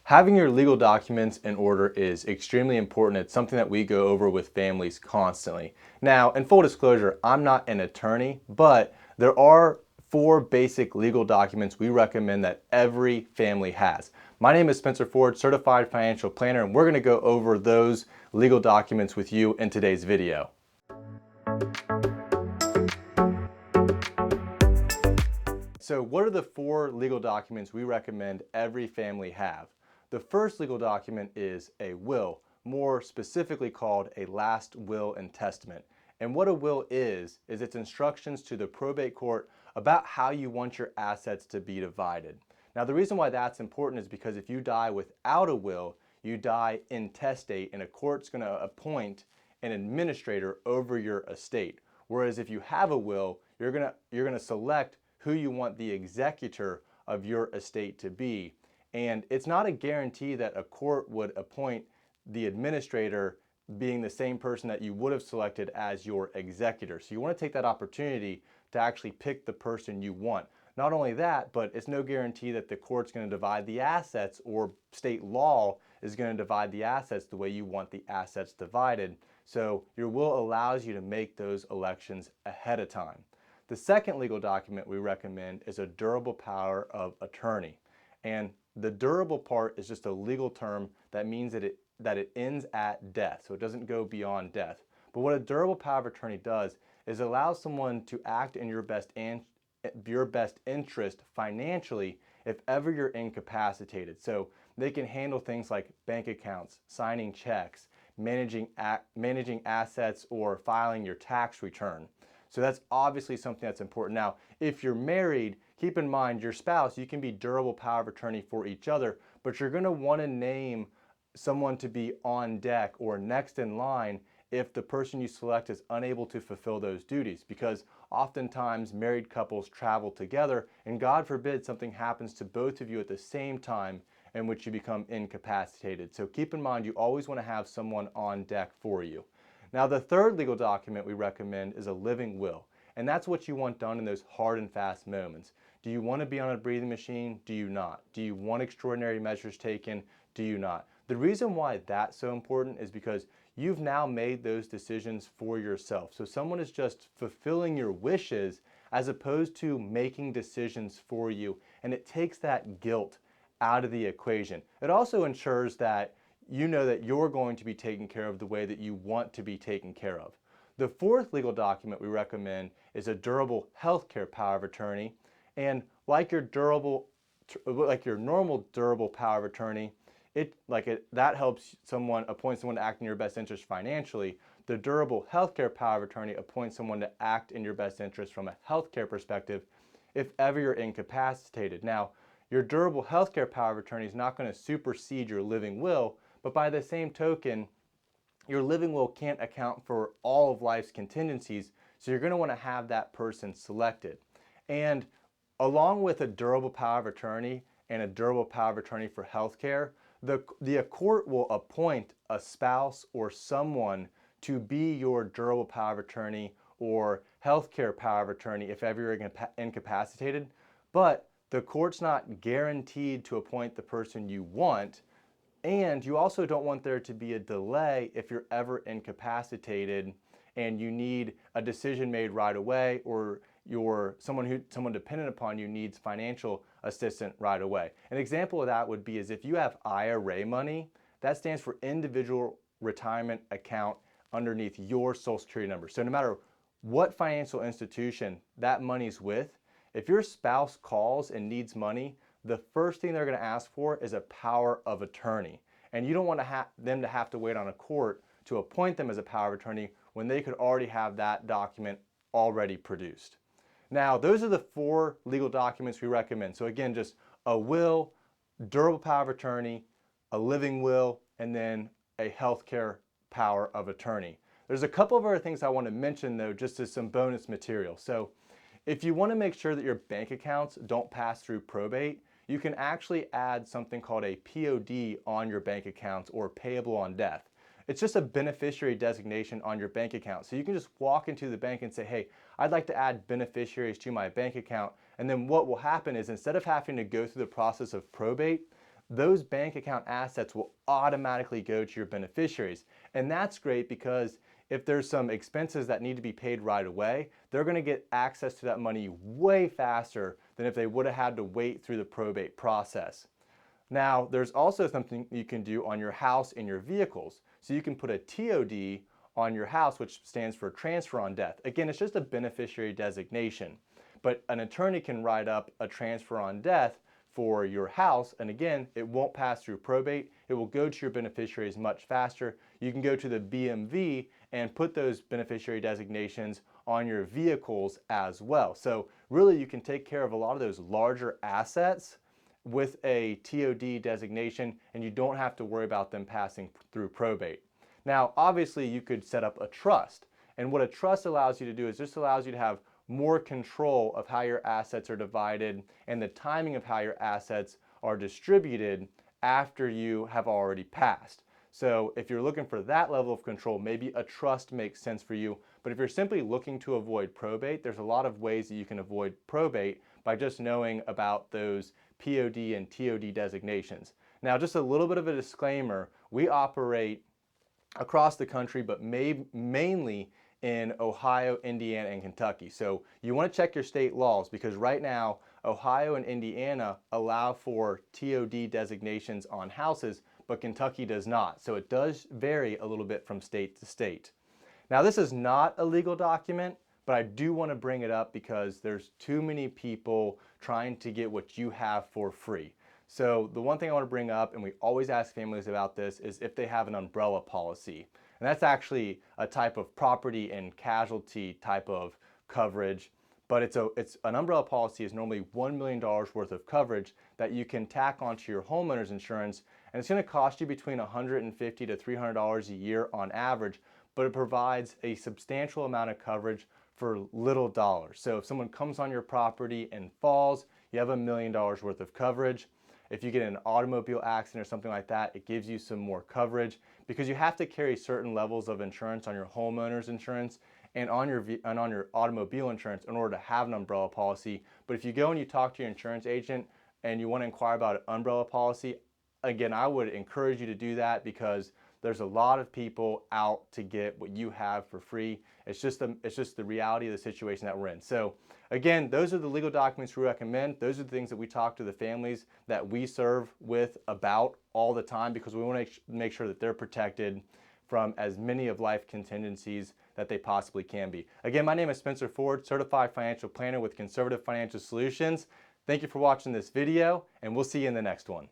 Having your legal documents in order is extremely important. It's something that we go over with families constantly. Now, in full disclosure, I'm not an attorney, but there are 4 basic legal documents we recommend that every family has. My name is Spencer Ford, Certified Financial Planner, and we're going to go over those legal documents with you in today's video. So what are the 4 legal documents we recommend every family have? The first legal document is a will, more specifically called a last will and testament. And what a will is it's instructions to the probate court about how you want your assets to be divided. Now the reason why that's important is because if you die without a will, you die intestate, and a court's going to appoint an administrator over your estate. Whereas if you have a will, you're going to select who you want the executor of your estate to be. And it's not a guarantee that a court would appoint the administrator being the same person that you would have selected as your executor. So you want to take that opportunity to actually pick the person you want. Not only that, but it's no guarantee that the court's going to divide the assets, or state law is going to divide the assets the way you want the assets divided. So your will allows you to make those elections ahead of time. The second legal document we recommend is a durable power of attorney. And the durable part is just a legal term that means that it ends at death, so it doesn't go beyond death. But what a durable power of attorney does is allow someone to act in your best interest financially if ever you're incapacitated. So they can handle things like bank accounts, signing checks, managing assets, or filing your tax return. So that's obviously something that's important. Now, if you're married, keep in mind your spouse, you can be durable power of attorney for each other, but you're going to want to name someone to be on deck or next in line if the person you select is unable to fulfill those duties, because oftentimes married couples travel together and God forbid something happens to both of you at the same time in which you become incapacitated. So keep in mind you always want to have someone on deck for you. Now the third legal document we recommend is a living will, and that's what you want done in those hard and fast moments. Do you want to be on a breathing machine? Do you not? Do you want extraordinary measures taken? Do you not? The reason why that's so important is because you've now made those decisions for yourself. So someone is just fulfilling your wishes as opposed to making decisions for you, and it takes that guilt out of the equation. It also ensures that you know that you're going to be taken care of the way that you want to be taken care of. The fourth legal document we recommend is a durable healthcare power of attorney. And like your normal durable power of attorney, that helps appoint someone to act in your best interest financially. The durable healthcare power of attorney appoints someone to act in your best interest from a healthcare perspective if ever you're incapacitated. Now, your durable healthcare power of attorney is not going to supersede your living will, but by the same token, your living will can't account for all of life's contingencies, so you're going to want to have that person selected. And along with a durable power of attorney and a durable power of attorney for healthcare, the court will appoint a spouse or someone to be your durable power of attorney or healthcare power of attorney if ever you're incapacitated. But the court's not guaranteed to appoint the person you want. And you also don't want there to be a delay if you're ever incapacitated and you need a decision made right away, or someone dependent upon you needs financial assistance right away. An example of that would be if you have IRA money, that stands for individual retirement account underneath your Social Security number. So no matter what financial institution that money's with, if your spouse calls and needs money, the first thing they're going to ask for is a power of attorney. And you don't want them to have to wait on a court to appoint them as a power of attorney when they could already have that document already produced. Now, those are the 4 legal documents we recommend. So again, just a will, durable power of attorney, a living will, and then a healthcare power of attorney. There's a couple of other things I want to mention though, just as some bonus material. So if you want to make sure that your bank accounts don't pass through probate, you can actually add something called a POD on your bank accounts, or payable on death. It's just a beneficiary designation on your bank account. So you can just walk into the bank and say, hey, I'd like to add beneficiaries to my bank account. And then what will happen is instead of having to go through the process of probate, those bank account assets will automatically go to your beneficiaries. And that's great because if there's some expenses that need to be paid right away, they're going to get access to that money way faster than if they would have had to wait through the probate process. Now, there's also something you can do on your house and your vehicles. So you can put a TOD on your house, which stands for transfer on death. Again, it's just a beneficiary designation, but an attorney can write up a transfer on death for your house, and again, it won't pass through probate. It will go to your beneficiaries much faster. You can go to the BMV and put those beneficiary designations on your vehicles as well. So really, you can take care of a lot of those larger assets with a TOD designation, and you don't have to worry about them passing through probate. Now, obviously, you could set up a trust, and what a trust allows you to do is just allows you to have more control of how your assets are divided and the timing of how your assets are distributed after you have already passed. So if you're looking for that level of control, maybe a trust makes sense for you. But if you're simply looking to avoid probate, there's a lot of ways that you can avoid probate by just knowing about those POD and TOD designations. Now, just a little bit of a disclaimer, we operate across the country, but mainly in Ohio, Indiana, and Kentucky. So you want to check your state laws because right now, Ohio and Indiana allow for TOD designations on houses, but Kentucky does not. So it does vary a little bit from state to state. Now, this is not a legal document, but I do want to bring it up because there's too many people trying to get what you have for free. So the one thing I want to bring up, and we always ask families about this, is if they have an umbrella policy. And that's actually a type of property and casualty type of coverage, but it's an umbrella policy is normally $1 million worth of coverage that you can tack onto your homeowner's insurance, and it's going to cost you between $150 to $300 a year on average, but it provides a substantial amount of coverage for little dollars. So if someone comes on your property and falls, you have $1 million worth of coverage. If you get in an automobile accident or something like that, it gives you some more coverage because you have to carry certain levels of insurance on your homeowner's insurance and on your automobile insurance in order to have an umbrella policy. But if you go and you talk to your insurance agent and you want to inquire about an umbrella policy, again, I would encourage you to do that because there's a lot of people out to get what you have for free. It's just the reality of the situation that we're in. So again, those are the legal documents we recommend. Those are the things that we talk to the families that we serve with about all the time because we want to make sure that they're protected from as many of life contingencies that they possibly can be. Again, my name is Spencer Ford, Certified Financial Planner with Conservative Financial Solutions. Thank you for watching this video, and we'll see you in the next one.